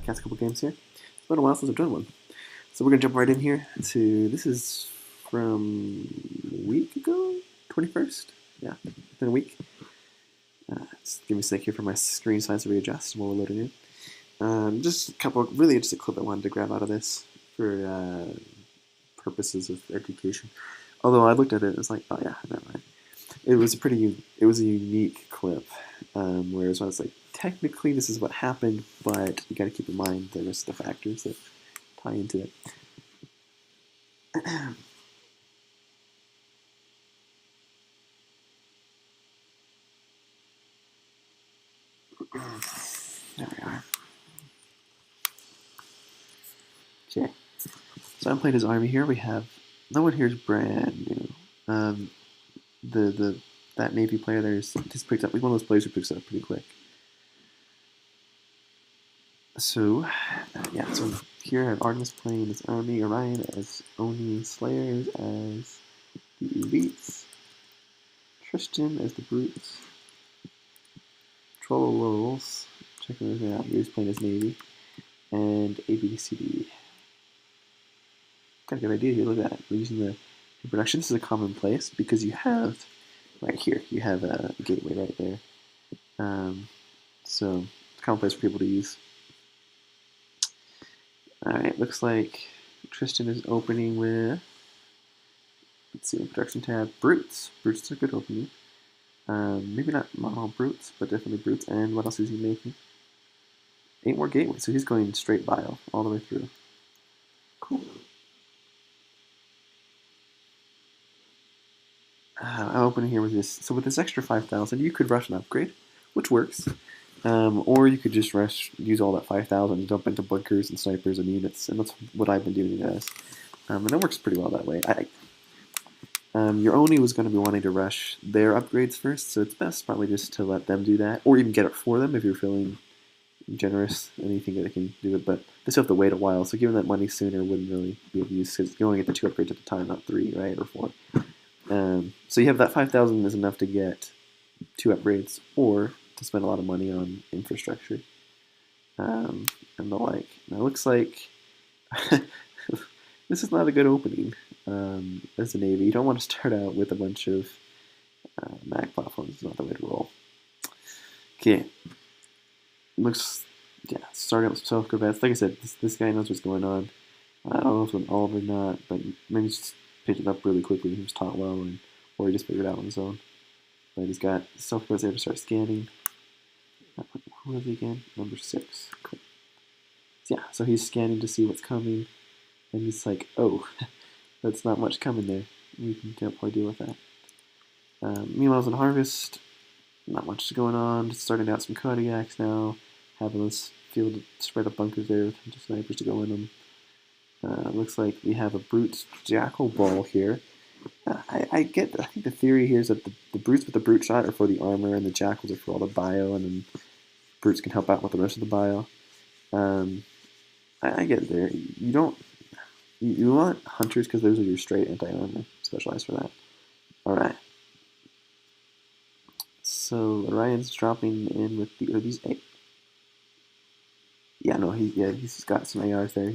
cast a couple games here. It's been a while since I've done one. So we're going to jump right in here to, this is from a week ago? 21st? Yeah, it's been a week. Just give me a sec here for my screen size to readjust while we're loading in. Just a couple, really just a clip I wanted to grab out of this for purposes of education. Although I looked at it, it's like, oh yeah, never mind. It was a unique clip. Whereas I was like, technically this is what happened, but you got to keep in mind the rest of the factors that tie into it. There we are. Okay. So I'm playing his army here. We have no one here is brand new. That Navy player there is just picked up. He's one of those players who picks it up pretty quick. So yeah. So here I have Artemis playing his army, Orion as Oni Slayers as the elites, Tristan as the brutes, Trolls checking this out. He's playing his Navy, and ABCD. Got a good idea here. Look at that. We're using the production. This is a common place because you have right here. You have a gateway right there. So it's a common place for people to use. All right. Looks like Tristan is opening with. Let's see, production tab. Brutes. Brutes is a good opening. Maybe not mono brutes, but definitely brutes. And what else is he making? 8 more gateways. So he's going straight bio all the way through. Cool. I'm opening here with this. So with this extra 5,000, you could rush an upgrade, which works. Or you could just use all that 5,000 and dump into bunkers and snipers and units, and that's what I've been doing, guys. And it works pretty well that way. Your Oni was going to be wanting to rush their upgrades first, so it's best probably just to let them do that, or even get it for them if you're feeling generous and you think that they can do it. But they still have to wait a while, so giving that money sooner wouldn't really be of use because you only get the 2 upgrades at a time, not 3, right, or 4. So you have that 5,000 is enough to get 2 upgrades, or to spend a lot of money on infrastructure, and the like. Now it looks like this is not a good opening as a Navy. You don't want to start out with a bunch of mag platforms. It's not the way to roll. Okay, looks starting out with self-corvettes. Like I said, this guy knows what's going on. I don't know if it's an alt or not, but maybe he's just picked it up really quickly. He was taught well, or he just figured it out on his own. But he's got self-corvettes there to start scanning. Who is he again? Number 6. Cool. Yeah, so he's scanning to see what's coming, and he's like, oh, that's not much coming there. We can probably deal with that. Meanwhile, in Harvest, not much going on. Just starting out some Kodiaks now, having this field spread up bunkers there with a bunch of snipers to go in them. Looks like we have a Brute Jackal Ball here. I think the theory here is that the Brutes with the Brute Shot are for the armor, and the Jackals are for all the bio, and then Brutes can help out with the rest of the bio. I get there. You want Hunters because those are your straight anti-armor, specialized for that. Alright. So Orion's dropping in with are these 8? Yeah, no, he's got some ARs there.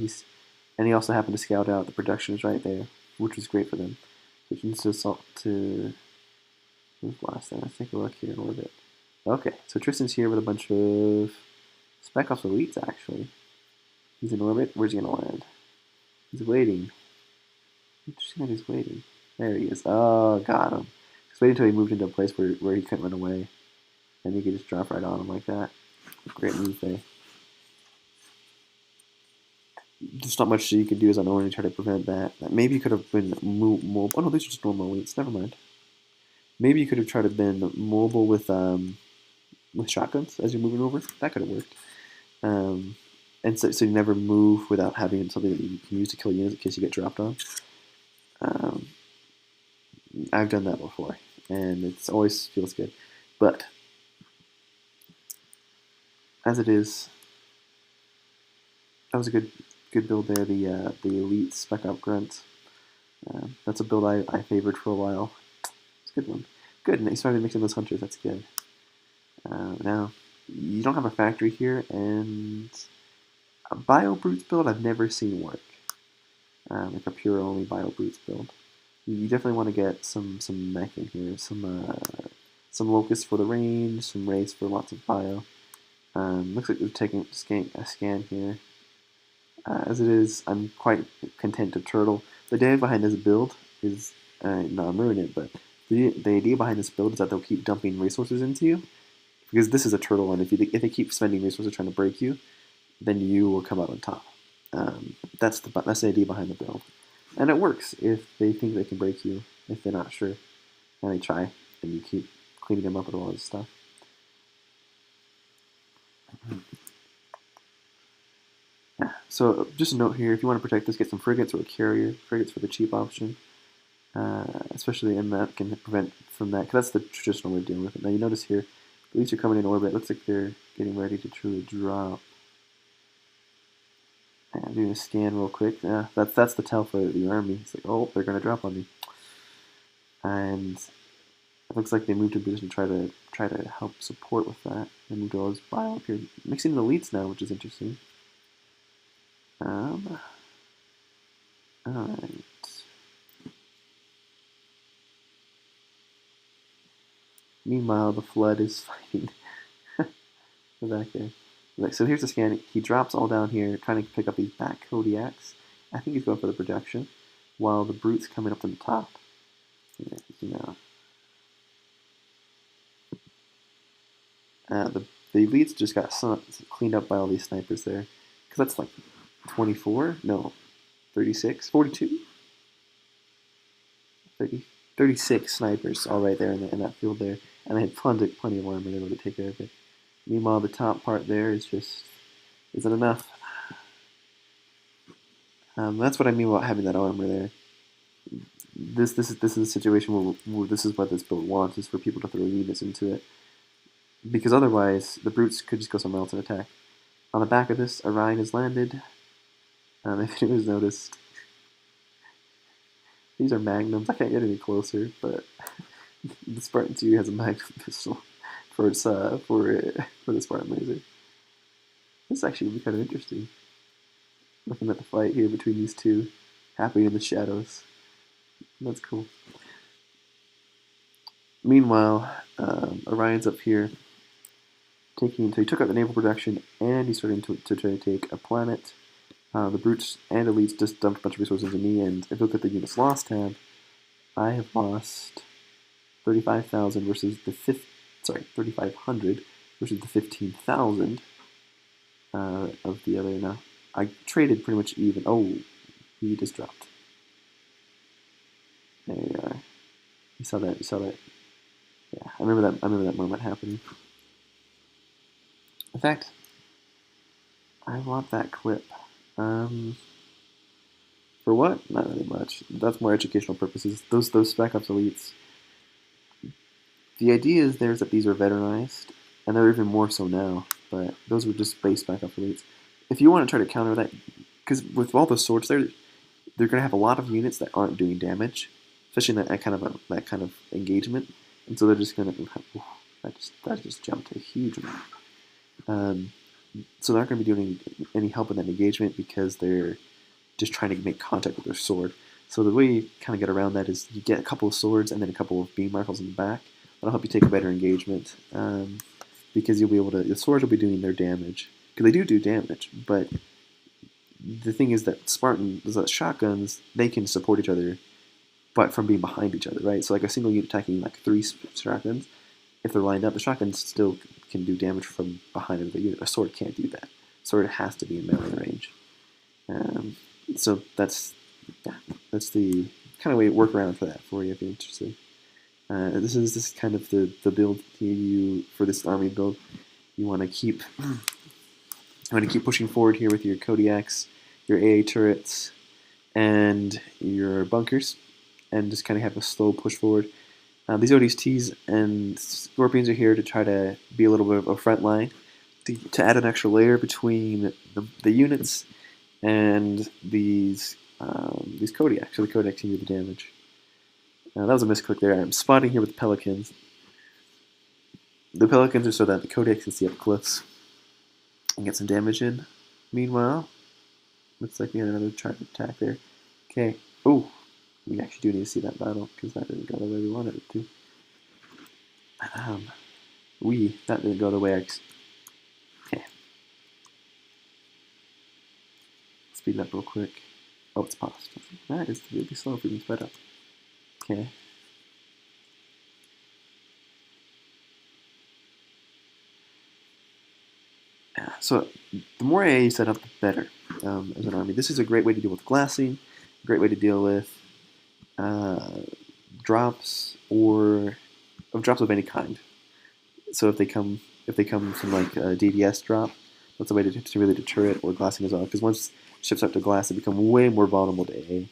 And he also happened to scout out the production is right there, which was great for them. Switching to assault to who's last there? Let's take a look here in orbit. Okay, so Tristan's here with a bunch of Spec Ops elites actually. He's in orbit. Where's he gonna land? He's waiting. Interesting that he's waiting. There he is. Oh, got him. Just waiting until he moved into a place where he couldn't run away. And he could just drop right on him like that. Great move there. There's not much you could do as an owner to try to prevent that. Maybe you could have been mobile. Oh no, these are just normal elites. Never mind. Maybe you could have tried to been mobile with shotguns as you're moving over. That could have worked. And so you never move without having something that you can use to kill units in case you get dropped on. I've done that before, and it always feels good. But as it is, that was a good build there. The elite spec up grunt. That's a build I favored for a while. It's a good one. Good. And he started mixing those hunters. That's good. Now you don't have a factory here, and A Bio Brutes build I've never seen work. Like a pure only Bio Brutes build. You definitely want to get some mech in here, some Locust for the range, some Race for lots of bio. Looks like they're taking a scan here. As it is, I'm quite content to turtle. The idea behind this build is, no, I'm ruining it, but the idea behind this build is that they'll keep dumping resources into you, because this is a turtle, and if they keep spending resources trying to break you, then you will come out on top. That's the idea behind the build, and it works if they think they can break you. If they're not sure, and they try, and you keep cleaning them up with all this stuff. Yeah. So just a note here: if you want to protect this, get some frigates or a carrier. Frigates for the cheap option. Especially in that can prevent from that, because that's the traditional way of dealing with it. Now you notice here, at least you're coming in orbit. It looks like they're getting ready to truly drop. I'm doing a scan real quick. That's the tell for the army. It's like, oh, they're gonna drop on me, and it looks like they moved to a position to try to help support with that. They moved all those bio up here, mixing the elites now, which is interesting. All right. Meanwhile, the Flood is fighting the back there. So here's the scan. He drops all down here, trying to pick up these back Kodiaks. I think he's going for the projection, while the Brute's coming up to the top. Yeah, the elites just got cleaned up by all these snipers there, because that's like 24? No, 36? 42? 30, 36 snipers all right there in that field there, and they had plenty of armor they were able to take care of it. Meanwhile, the top part there is just isn't enough. That's what I mean about having that armor there. This is a situation where this is what this build wants, is for people to throw units into it, because otherwise the brutes could just go somewhere else and attack. On the back of this, Orion has landed. If it was noticed, these are magnums. I can't get any closer, but the Spartan 2 has a magnum pistol for its for the Spartan laser. This actually would be kind of interesting. Looking at the fight here between these two, happening in the shadows. That's cool. Meanwhile, Orion's up here so he took out the naval production, and he's starting to try to take a planet. The brutes and elites just dumped a bunch of resources into me, and if you look at the units lost tab, I have lost 35,000 versus the 3,500 versus the 15,000 of the other. Now I traded pretty much even. Oh, he just dropped. There you are. You saw that. Yeah, I remember that moment happening. In fact, I want that clip. For what? Not really much. That's more educational purposes. Those Spec Ops elites. The idea is that these are veteranized, and they're even more so now. But those were just base Spec Ops elites. If you want to try to counter that, because with all those swords, they're going to have a lot of units that aren't doing damage, especially in that kind of engagement, and so they're just going to. That just jumped a huge amount. So they're not going to be doing any help in that engagement, because they're just trying to make contact with their sword. So the way you kind of get around that is you get a couple of swords and then a couple of beam rifles in the back. That'll help you take a better engagement, because you'll be able to. The swords will be doing their damage, because they do damage. But the thing is that shotguns, they can support each other, but from being behind each other, right? So like a single unit attacking like 3 shotguns, if they're lined up, the shotguns still can do damage from behind another unit. A sword can't do that. A sword has to be in melee range. So that's the kind of way to work around for that for you if you're interested. This is kind of the build for this army build. You want to keep pushing forward here with your Kodiaks, your AA turrets, and your bunkers, and just kind of have a slow push forward. These ODSTs and Scorpions are here to try to be a little bit of a front line, to add an extra layer between the units and these Kodiaks. So the Kodiaks can do the damage. That was a misclick there. I'm spotting here with the Pelicans. The Pelicans are so that the Kodiaks can see up close and get some damage in. Meanwhile, looks like we had another charge attack there. Okay. Oh, we actually do need to see that battle because that didn't go the way we wanted it to. That didn't go the way I. Okay. Speed it up real quick. Oh, it's paused. That is really slow if we can sped up. Okay. So the more AA you set up, the better as an army. This is a great way to deal with glassing, a great way to deal with drops or drops of any kind. So if they come from like a DDS drop, that's a way to really deter it, or glassing as well. Because once ships start to glass, they become way more vulnerable to AA.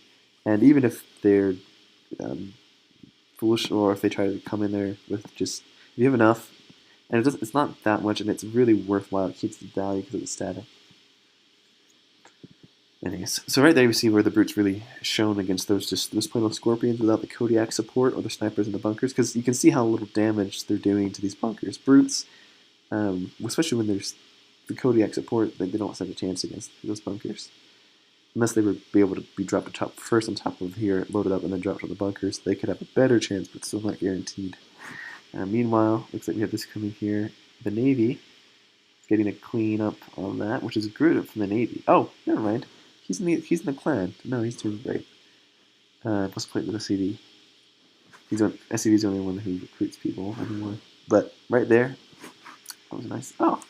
And even if they're foolish, or if they try to come in there with just, if you have enough, and it's not that much, and it's really worthwhile. It keeps the value because of the static. Anyways, so right there you see where the Brute's really shown against those plain old Scorpions without the Kodiak support or the snipers in the bunkers, because you can see how little damage they're doing to these bunkers. Brutes, especially when there's the Kodiak support, they don't stand a chance against those bunkers. Unless they would be able to be dropped first on top of here, loaded up, and then dropped on the bunkers, they could have a better chance, but still not guaranteed. Meanwhile, looks like we have this coming here. The Navy is getting a clean up on that, which is good from the Navy. Oh, never mind. He's in the clan. No, he's doing great. Let's play it with SCV. SCV is the only one who recruits people anymore. But right there, that was nice. Oh,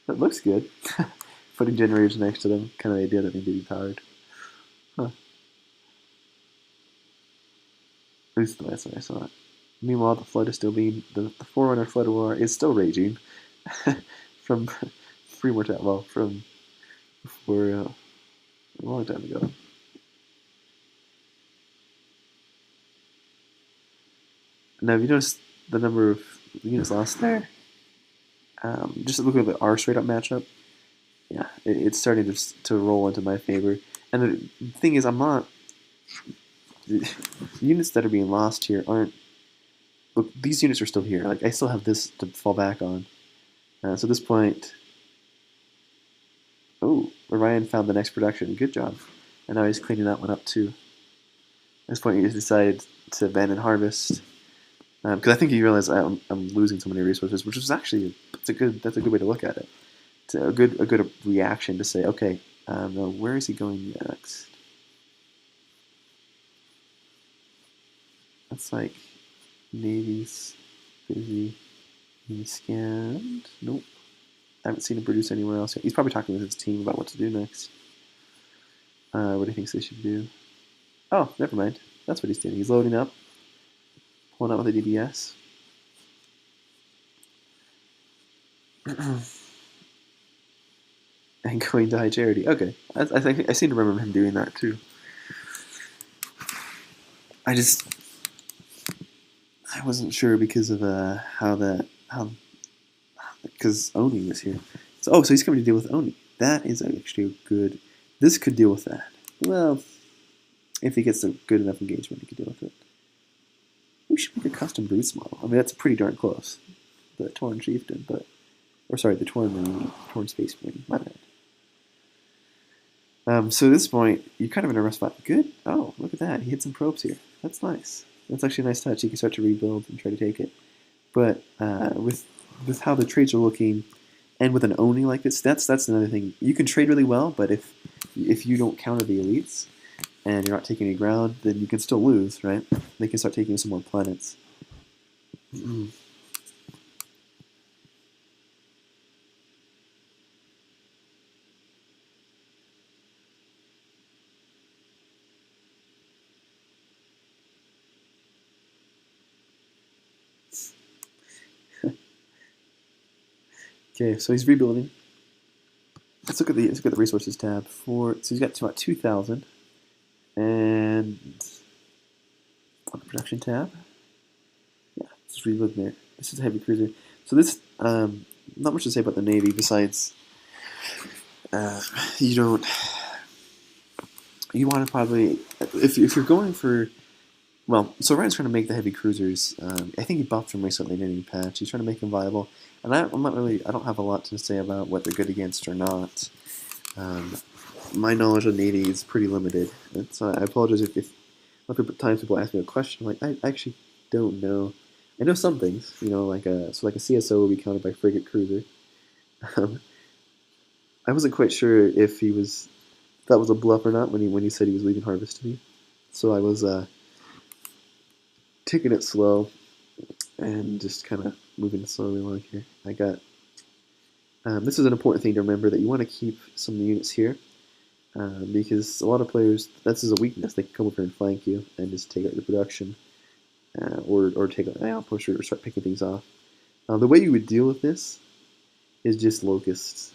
that looks good. Putting generators next to them, kind of the idea that they need to be powered. Huh. At least the last time I saw it. Meanwhile, the flood is still being the Forerunner flood war is still raging from pre-mortality. Well, from before a long time ago. Now, have you noticed the number of units lost there? Just looking at our straight up matchup, yeah, it's starting to roll into my favor. And the thing is, the units that are being lost here aren't. Look, these units are still here. Like, I still have this to fall back on. So at this point, oh, Orion found the next production. Good job. And now he's cleaning that one up too. At this point, he decided to abandon harvest because I think he realized I'm losing so many resources, which is actually that's a good way to look at it. It's a good reaction to say, okay, where is he going next? That's like. Navy's busy. He scanned. Nope. I haven't seen him produce anywhere else yet. He's probably talking with his team about what to do next. What do he thinks they should do? Oh, never mind. That's what he's doing. He's loading up. Pulling out with a DBS. And going to high charity. Okay. I think I seem to remember him doing that too. I wasn't sure because of because Oni was here. So he's coming to deal with Oni. That is actually good. This could deal with that. Well, if he gets a good enough engagement, he could deal with it. We should make a custom Brutes model. I mean, that's pretty darn close. The Torn Chieftain, the Torn Space Marine. My bad. So at this point, you're kind of in a rough spot. Good. Oh, look at that. He hit some probes here. That's nice. That's actually a nice touch. You can start to rebuild and try to take it. But with how the trades are looking, and with an Oni like this, that's another thing. You can trade really well, but if you don't counter the elites and you're not taking any ground, then you can still lose, right? They can start taking some more planets. Okay, so he's rebuilding. Let's look at the resources tab so he's got about 2,000, and on the production tab, yeah, just rebuild there. This is a heavy cruiser. So this not much to say about the Navy besides you want to probably if you're going for. Well, so Ryan's trying to make the heavy cruisers. I think he buffed them recently in a new patch. He's trying to make them viable, and I don't have a lot to say about what they're good against or not. My knowledge of Navy is pretty limited, and so I apologize if other times people ask me a question. Like I actually don't know. I know some things, like a CSO will be counted by frigate cruiser. Um, I wasn't quite sure if that was a bluff or not when he said he was leaving Harvest to me. So I was taking it slow and just kind of moving slowly along here. I got this is an important thing to remember, that you want to keep some units here because a lot of players, that's a weakness. They can come over here and flank you and just take out your production or take out an outpost or start picking things off. The way you would deal with this is just locusts.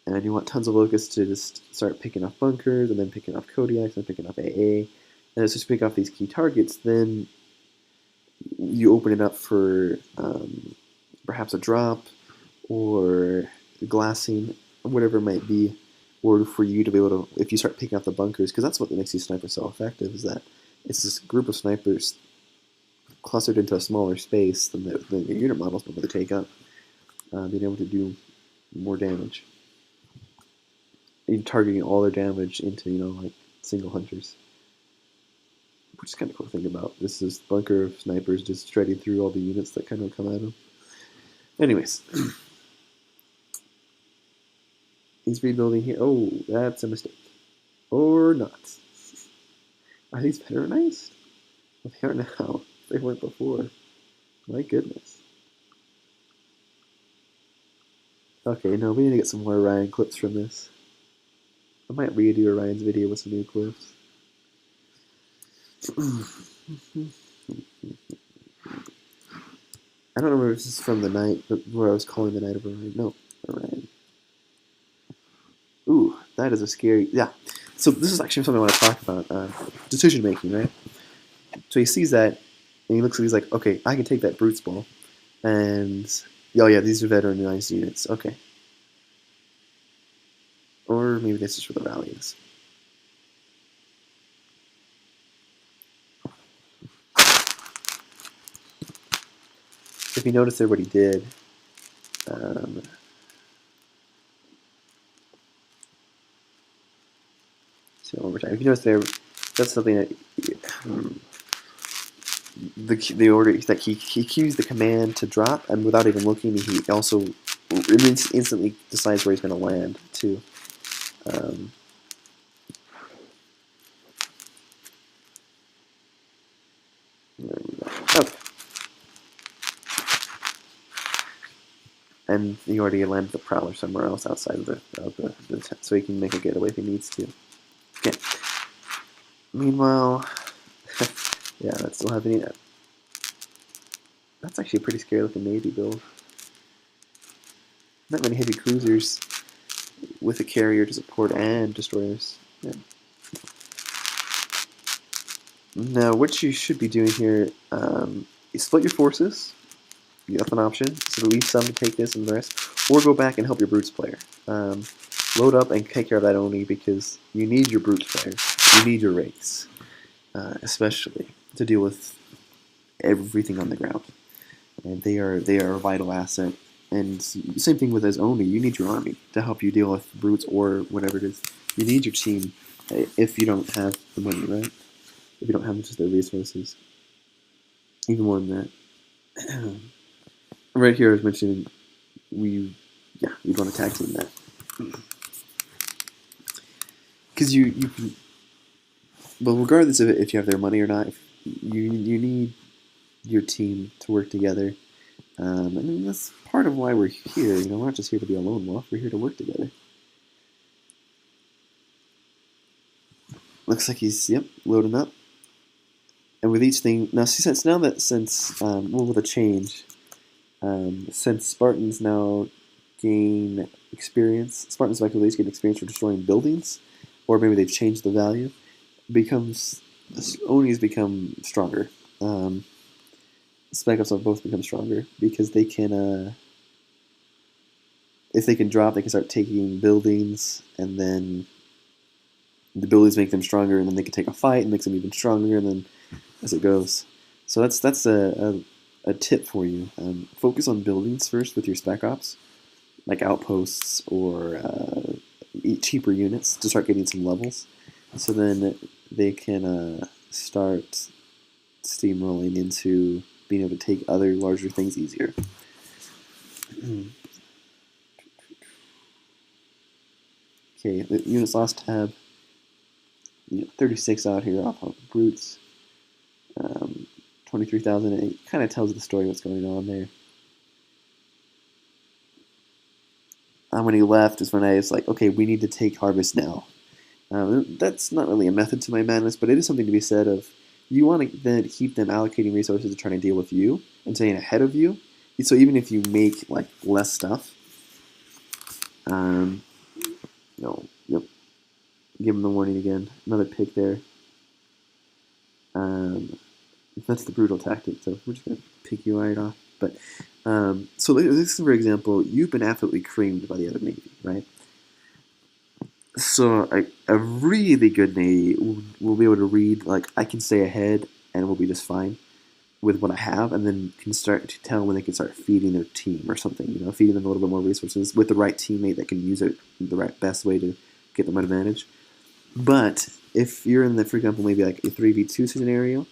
And you want tons of locusts to just start picking off bunkers, and then picking off Kodiaks, and picking off AA. And as you pick off these key targets, then you open it up for perhaps a drop, or glassing, or whatever it might be, or for you to be able to, if you start picking off the bunkers, because that's what makes these snipers so effective, is that it's this group of snipers clustered into a smaller space than the unit models will be able to take up, being able to do more damage. Targeting all their damage into, like single hunters. Which is kind of cool to think about. This is bunker of snipers just shredding through all the units that kind of come at them. Anyways. He's rebuilding here. Oh, that's a mistake. Or not. Are these veteranized? Well, they are now. They weren't before. My goodness. Okay, no, we need to get some more Orion clips from this. I might redo Orion's video with some new clips. I don't remember if this is from the night, but where I was calling the night of Orion. No, Orion. Ooh, that is a scary... Yeah. So this is actually something I want to talk about. Decision making, right? So he sees that, and he looks at it, he's like, okay, I can take that Brute's Ball. And, oh yeah, these are veteranized units. Okay. Or maybe this is for the Valiants. If you notice there what he did, see one more time. If you notice there, that's something that the order that he cues the command to drop, and without even looking, he also instantly decides where he's going to land too. Okay. And he already landed the Prowler somewhere else outside of the tent, so he can make a getaway if he needs to. Okay. Meanwhile, yeah, that's still happening. That's actually a pretty scary looking Navy build. Not many heavy cruisers with a carrier to support and destroyers. Yeah. Now, what you should be doing here is split your forces. That's an option. So leave some to take this and the rest, or go back and help your Brutes player. Load up and take care of that Oni, because you need your Brutes player. You need your Wraiths, especially to deal with everything on the ground. And they are a vital asset. And same thing with as Oni. You need your army to help you deal with Brutes or whatever it is. You need your team if you don't have the money, right? If you don't have just the resources. Even more than that. Right here I was mentioning you'd want to tag team that. Because you can, well, regardless of if you have their money or not, you need your team to work together. And that's part of why we're here. We're not just here to be a lone wolf. We're here to work together. Looks like he's loading up. And with each thing now, since with a change, since Spartans now gain experience, Spartans effectively gain experience for destroying buildings, or maybe they've changed the value. Onis become stronger. Spec Ops have both become stronger because they can, if they can drop, they can start taking buildings, and then the buildings make them stronger, and then they can take a fight and makes them even stronger, and then as it goes. So that's a tip for you. Focus on buildings first with your Spec Ops, like outposts or cheaper units to start getting some levels. So then they can start steamrolling into being able to take other larger things easier. Okay, the units lost tab. 36 out here off of brutes. 23,000. It kind of tells the story what's going on there. When he left is when I was like, okay, we need to take harvest now. That's not really a method to my madness, but it is something to be said of you want to then keep them allocating resources to trying to deal with you and staying ahead of you. So even if you make like less stuff, yep, give them the warning again. Another pick there. That's the brutal tactic, so we're just gonna pick you right off. But so this is, for example, you've been absolutely creamed by the other Navy, right? So a really good Navy will be able to read, like, I can stay ahead and we'll be just fine with what I have, and then can start to tell when they can start feeding their team or something, feeding them a little bit more resources with the right teammate that can use it the right best way to get them an advantage. But if you're in for example, maybe like a 3v2 scenario,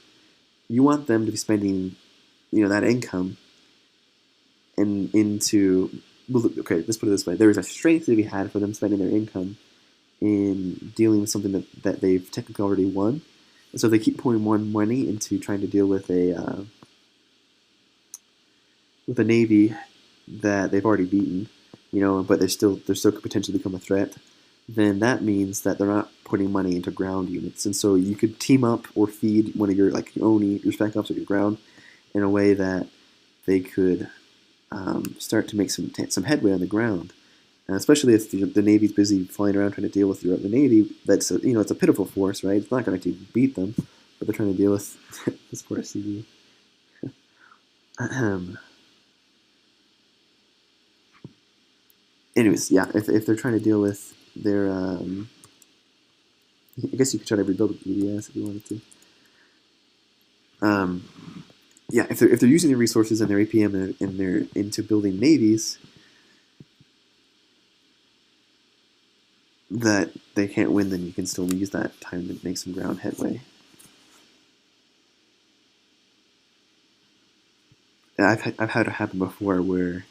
you want them to be spending, that income into, well, okay, let's put it this way. There is a strength to be had for them spending their income in dealing with something that they've technically already won. And so they keep pouring more money into trying to deal with a Navy that they've already beaten, but they're still could potentially become a threat. Then that means that they're not putting money into ground units, and so you could team up or feed one of your your spec ops or your ground in a way that they could start to make some headway on the ground. Especially if the Navy's busy flying around trying to deal with the Navy. That's it's a pitiful force, right? It's not going to beat them, but they're trying to deal with this poor CD. Anyways, yeah, if they're trying to deal with their, I guess you could try to rebuild the BDS if you wanted to. Yeah, if they're using their resources and their APM and they're into building navies that they can't win, then you can still use that time to make some ground headway. I've had it happen before where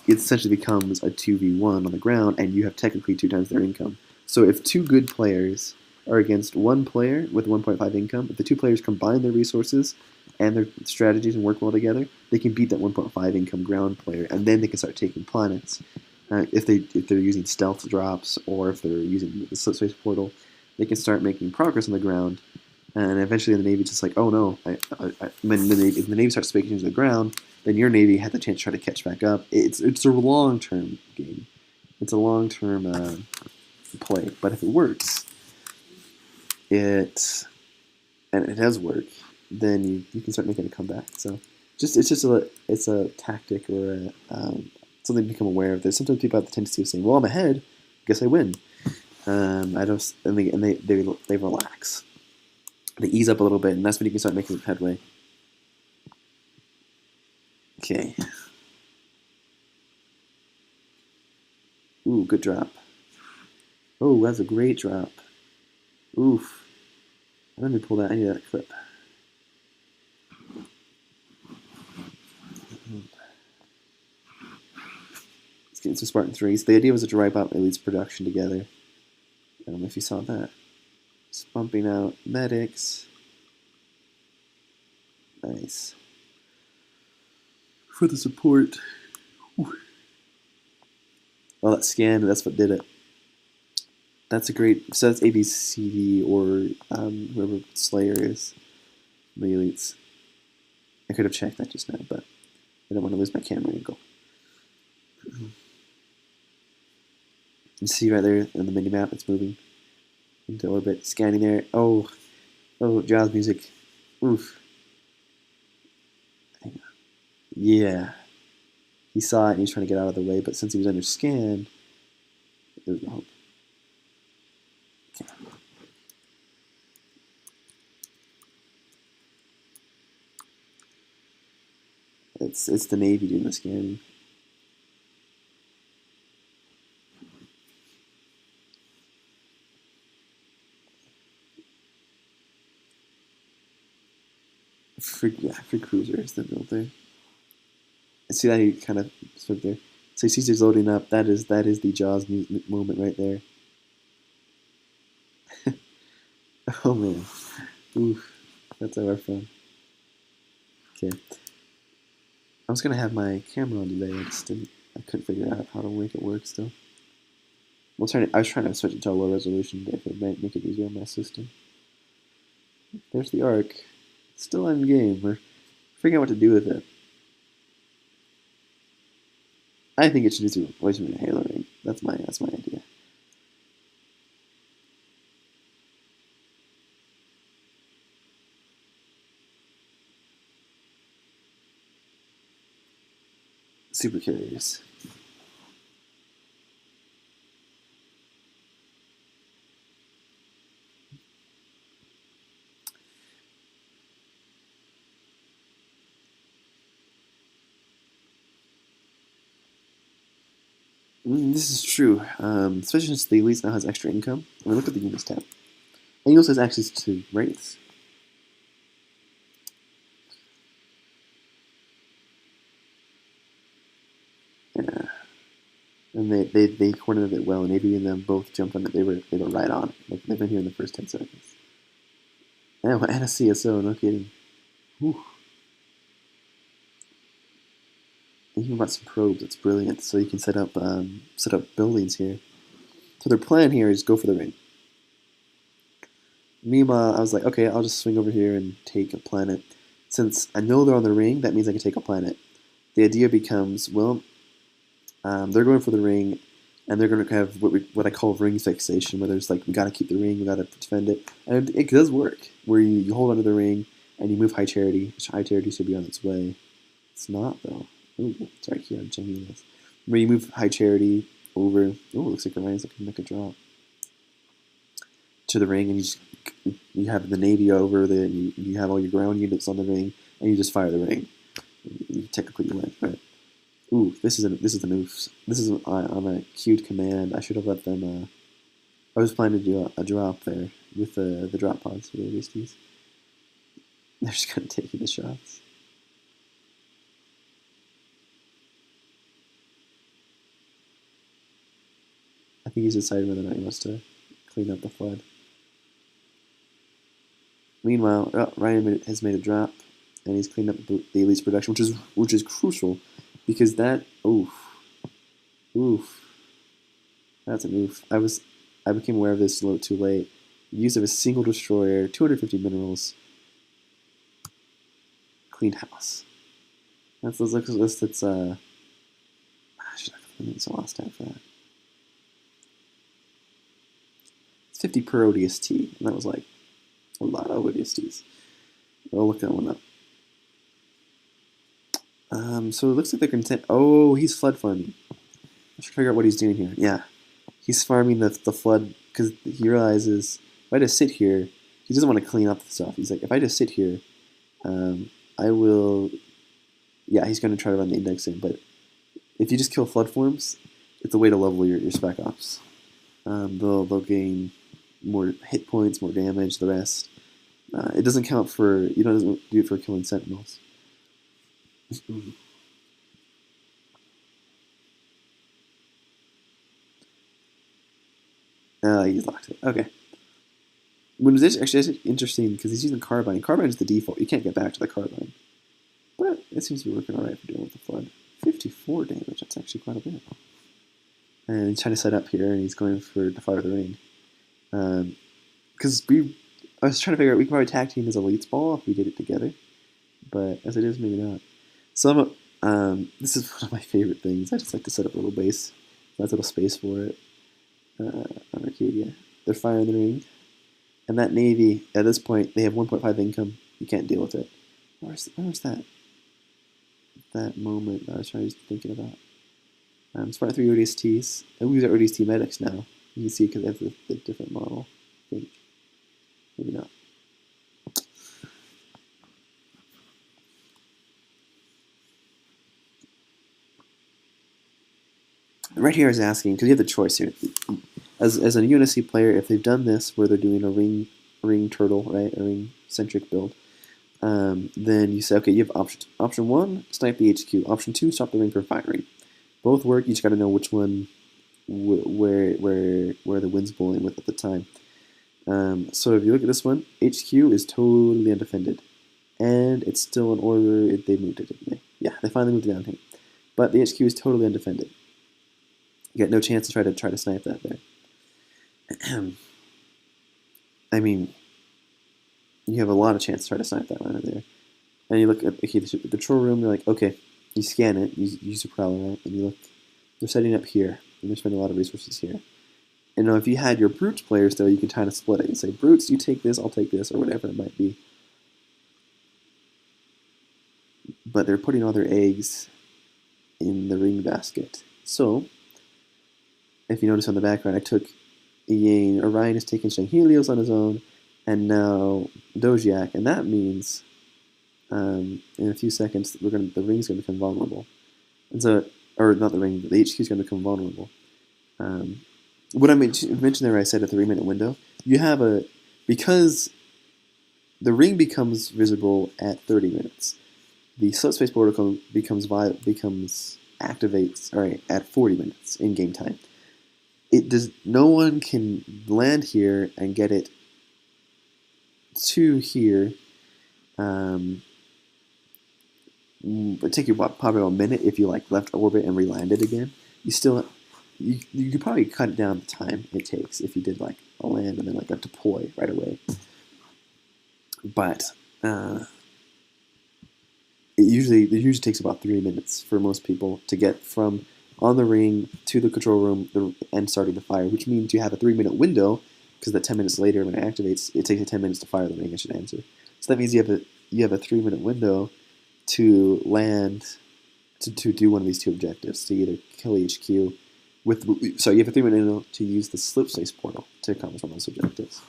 it essentially becomes a 2v1 on the ground, and you have technically 2 times their income. So if 2 good players are against 1 player with 1.5 income, if the 2 players combine their resources and their strategies and work well together, they can beat that 1.5 income ground player, and then they can start taking planets. If they're using stealth drops or if they're using the space portal, they can start making progress on the ground. And eventually the Navy's just like, oh no, when the Navy starts making into the ground, then your Navy had the chance to try to catch back up. It's a long-term game. It's a long-term play. But if it works, and it does work, then you can start making a comeback. So it's a tactic or something to become aware of. There's sometimes people have the tendency of saying, well, I'm ahead, guess I win. I don't, and they relax. They ease up a little bit, and that's when you can start making headway. Okay. Ooh, good drop. Oh, that's a great drop. Oof. Let me pull that. I need that clip. Let's get some Spartan 3s. The idea was to drive out Elite's production together. I don't know if you saw that. Just bumping out medics. Nice. For the support. Whew. Oh, that scan, that's what did it. That's a great, so that's ABCD or whoever Slayer is. The elites. I could have checked that just now, but I don't want to lose my camera angle. You see right there on the mini map, it's moving into orbit, scanning there. Oh, Jaws music. Oof. Yeah. He saw it and he was trying to get out of the way, but since he was under scan, there was no hope. Okay. It's the Navy doing the scanning. for cruisers that built there. See that he kind of stood there. So he sees he's loading up. That is the Jaws moment right there. Oh man, oof, that's our fun. Okay, I was gonna have my camera on today. I couldn't figure out how to make it work still. I was trying to switch it to a low resolution if it might make it easier on my system. There's the arc. It's still in game. We're figuring out what to do with it. I think it should just be replacement of Halo Ring. That's my idea. Super carriers. This is true, especially since the Elite now has extra income. I mean, look at the units tab. And he also has access to wraiths. Yeah. And they cornered it well, and Avery and them both jumped on it. They were right on. Like, they've been here in the first 10 seconds. And a CSO, no kidding. Whew. And even brought some probes. It's brilliant. So you can set up buildings here. So their plan here is go for the ring. Meanwhile, I was like, okay, I'll just swing over here and take a planet. Since I know they're on the ring, that means I can take a planet. The idea becomes, well, they're going for the ring, and they're going to have what I call ring fixation, where there's like, we got to keep the ring, we got to defend it. And it does work, where you hold onto the ring, and you move High Charity, which High Charity should be on its way. It's not, though. Ooh, it's right here, I'm changing this. Where you move High Charity over, oh, looks like Orion's looking to make a drop. To the ring, and you have the Navy over there, and you have all your ground units on the ring, and you just fire the ring. You technically win, right? Ooh, this is an oof. This is on a queued command. I should have let them. I was planning to do a drop there with the drop pods for the ODSTs. They're just kind of taking the shots. I think he's decided whether or not he wants to clean up the flood. Meanwhile, Ryan has made a drop, and he's cleaned up the Elite's production, which is crucial, because that oof, that's an oof. I became aware of this a little too late. Use of a single destroyer, 250 minerals, clean house. That's I should have cleaned some last time for that. It's 50 per ODST, and that was like a lot of ODSTs. I'll look that one up. So it looks like they're content. Oh, he's flood farming. I should figure out what he's doing here. Yeah, he's farming the flood because he realizes if I just sit here, he doesn't want to clean up the stuff. He's like, if I just sit here, I will. Yeah, he's going to try to run the indexing, but if you just kill flood forms, it's a way to level your spec ops. They'll gain more hit points, more damage, the rest. It doesn't count for, you know, it doesn't do it for killing sentinels. He's locked it. Okay. When it's actually interesting because he's using carbine. Carbine is the default. You can't get back to the carbine. But it seems to be working alright for dealing with the flood. 54 damage. That's actually quite a bit. And he's trying to set up here, and he's going for to fire the ring. Because I was trying to figure out we could probably tag team his Elite's ball if we did it together. But as it is, maybe not. So this is one of my favorite things. I just like to set up a little base. Nice little space for it. On Arcadia. They're firing the ring. And that Navy, at this point, they have 1.5 income. You can't deal with it. Where's that moment that I was thinking about? Smart 3 ODSTs. And we use our ODST medics now. You can see because they have the different model. I think. Maybe not. Right here is asking, because you have the choice here. As a UNSC player, if they've done this where they're doing a ring turtle, right, a ring centric build, then you say, okay, you have options. Option 1, snipe the HQ. Option 2, stop the ring from firing. Both work. You just got to know which one, where the wind's blowing with at the time. So if you look at this one, HQ is totally undefended, and it's still in order. They moved it, didn't they? Yeah, they finally moved it down here, but the HQ is totally undefended. You got no chance to try to snipe that there. I mean, you have a lot of chance to try to snipe that one right there. And you look at the control room. You're like, okay, you scan it. You use your prowler, right? And you look. They're setting up here, and they're spending a lot of resources here. And if you had your brutes players, though, you could kind of split it and say, brutes, you take this, I'll take this, or whatever it might be. But they're putting all their eggs in the ring basket. So, if you notice on the background, I took Orion has taken Helios on his own, and now Dojiak, and that means in a few seconds the ring's going to become vulnerable, and so, or not the ring, but the HQ is going to become vulnerable. What I mentioned there, I said at the 3-minute window, you have because the ring becomes visible at 30 minutes. The subspace protocol activates at 40 minutes in game time. No one can land here and get it to here. It take you probably a minute if you left orbit and re-landed again. You could probably cut down the time it takes if you did a land and then a deploy right away. But it usually takes about 3 minutes for most people to get from on the ring to the control room and starting the fire, which means you have a 3-minute window, because that 10 minutes later when it activates, it takes 10 minutes to fire the ring, I should answer. So that means you have a 3-minute window to land, to do one of these two objectives, to either kill HQ you have a 3-minute window to use the slipspace portal to accomplish one of those objectives.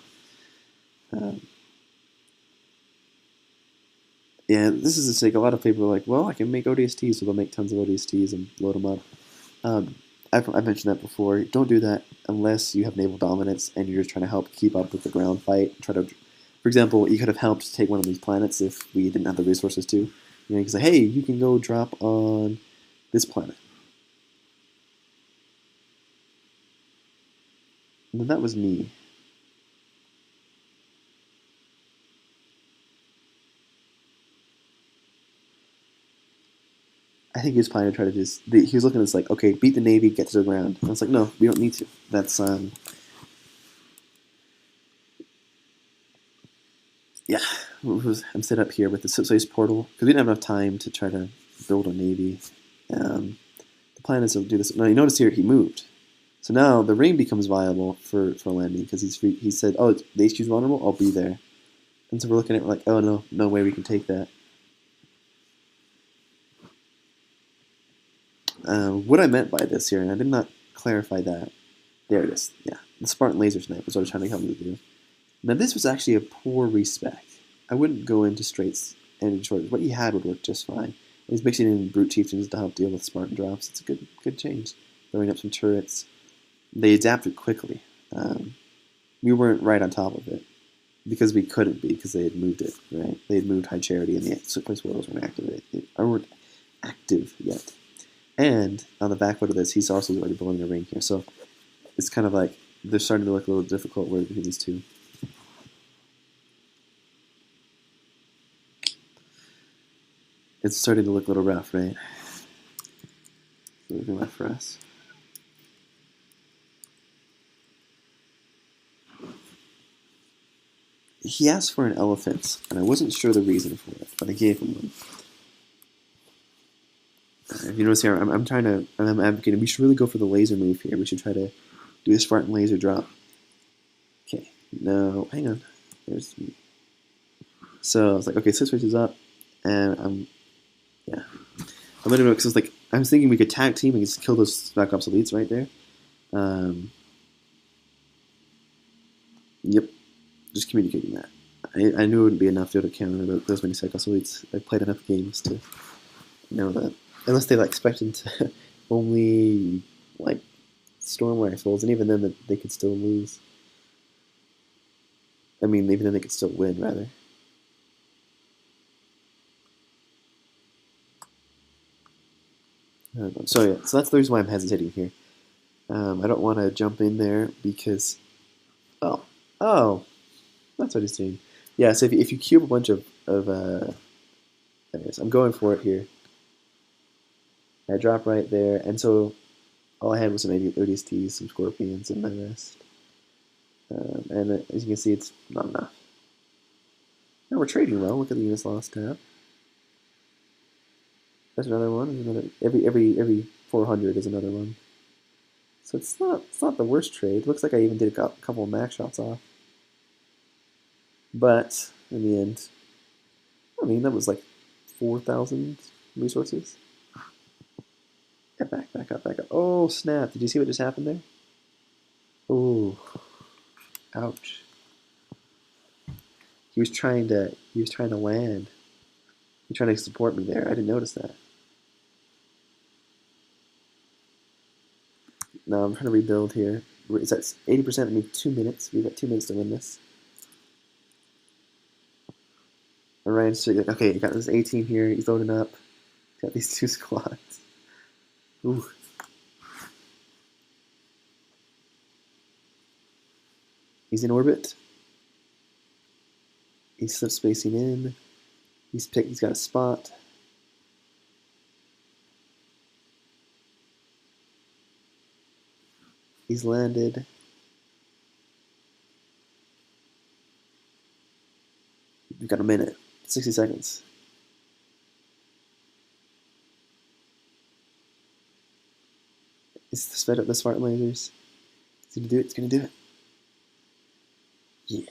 Yeah, this is a lot of people are like, well, I can make ODSTs, so they'll make tons of ODSTs and load them up. I've mentioned that before. Don't do that unless you have naval dominance and you're just trying to help keep up with the ground fight. For example, you could have helped take one of these planets if we didn't have the resources to. You can say, hey, you can go drop on this planet. And then that was me. I think he was planning to try to he was looking at this okay, beat the Navy, get to the ground. And I was like, no, we don't need to. That's, yeah. I'm set up here with the slipspace portal, because we didn't have enough time to try to build a Navy. The plan is to do this. Now, you notice here, he moved. So now the ring becomes viable for landing, because he said, oh, the HQ is vulnerable, I'll be there. And so we're looking at it oh, no way we can take that. What I meant by this here, and I did not clarify that. There it is. Yeah, the Spartan laser snipe was what I was trying to help you to do. Now this was actually a poor respec. I wouldn't go into straights and shorts. What he had would work just fine. He's mixing in brute chieftains to help deal with Spartan drops. It's a good change. Throwing up some turrets. They adapted quickly. We weren't right on top of it because we couldn't be, because they had moved it. Right? They had moved High Charity and the Slipspace Portals weren't active yet. And on the back foot of this, he's also already building a ring here. So it's kind of they're starting to look a little difficult between these two. It's starting to look a little rough, right? Looking rough for us. He asked for an elephant, and I wasn't sure the reason for it, but I gave him one. If you notice here, I'm advocating, we should really go for the laser move here. We should try to do a Spartan laser drop. Okay, no, hang on. So I was like, okay, Slipspace is up, and I'm letting him know, because I was thinking we could tag team and just kill those Spec Ops elites right there. Yep, just communicating that. I knew it wouldn't be enough to counter those many Spec Ops elites. I've played enough games to know that. Unless they expect them to only storm rifles, and even then they could still lose. I mean, even then they could still win, rather. So yeah, so that's the reason why I'm hesitating here. I don't want to jump in there because oh oh that's what he's doing. Yeah, so if you cube a bunch of anyways, I'm going for it here. I drop right there, and so all I had was some ODSTs, some Scorpions, and the rest. And as you can see, it's not enough. Now we're trading well. Look at the units lost tab. That's another one. There's another every 400 is another one. So it's not the worst trade. Looks like I even did a couple of max shots off. But in the end, I mean that was like 4,000 resources. Get back up. Oh snap! Did you see what just happened there? Oh, ouch. He was trying to land. He was trying to support me there. I didn't notice that. Now I'm trying to rebuild here. It's at 80%. I mean 2 minutes. We've got 2 minutes to win this. Orion's okay. You got this 18 here. He's loading up. Got these 2 squads. Ooh. He's in orbit. He's slip spacing in. He's got a spot. He's landed. We've got a minute. 60 seconds. Is the sped up the Spartan lasers? It's gonna do it. It's gonna do it. Yeah.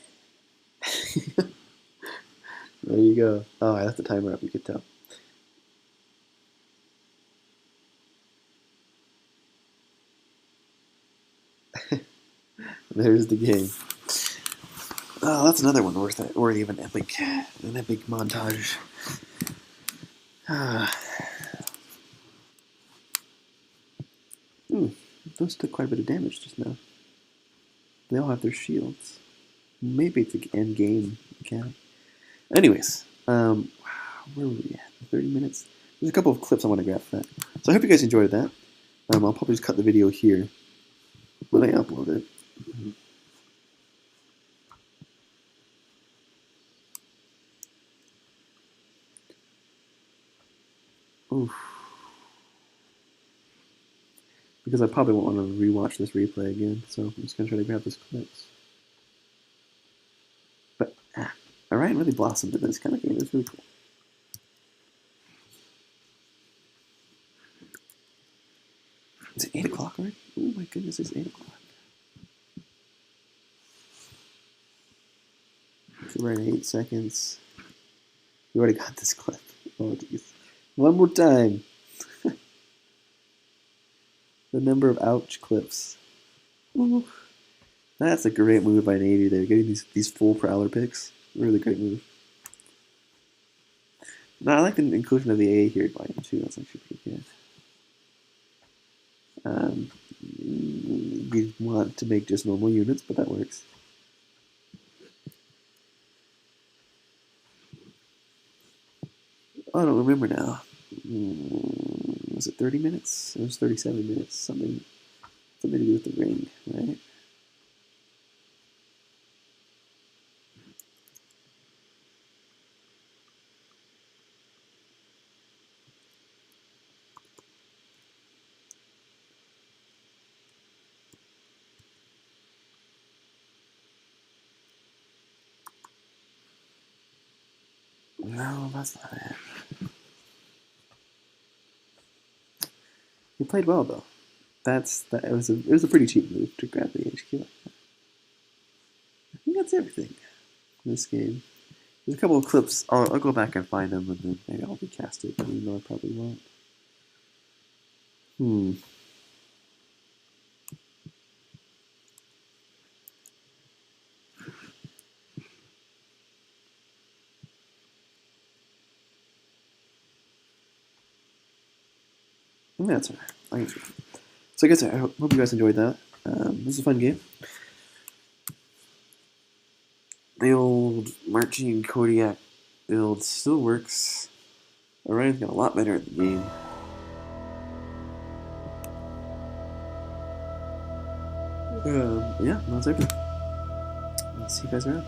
There you go. Oh, I left the timer up. You could tell. There's the game. Oh, that's another one worthy of an epic montage. Those took quite a bit of damage just now. They all have their shields. Maybe it's an end game account. Anyways, where were we at? 30 minutes. There's a couple of clips I want to grab for that. So I hope you guys enjoyed that. I'll probably just cut the video here when I upload it. Oof. Because I probably won't want to rewatch this replay again, so I'm just going to try to grab those clips. But Orion really blossomed in this kind of game. It's really cool. Is it 8 o'clock already? Oh my goodness, it's 8 o'clock. We're in 8 seconds. We already got this clip. Oh jeez. One more time. The number of ouch clips. Ooh. That's a great move by Navy there. Getting these full prowler picks. Really great move. No, I like the inclusion of the A here by him too. That's actually pretty good. We want to make just normal units, but that works. I don't remember now. Was it 30 minutes? It was 37 minutes. Something to do with the ring, right? No, that's not it. He played well though. It was a pretty cheap move to grab the HQ. I think that's everything in this game. There's a couple of clips. I'll go back and find them, and then maybe I'll recast it. Even though I probably won't. That's alright. So I guess I hope you guys enjoyed that. This is a fun game. The old marching Kodiak build still works. Orion's got a lot better at the game. Yeah, that's everything. I'll see you guys around.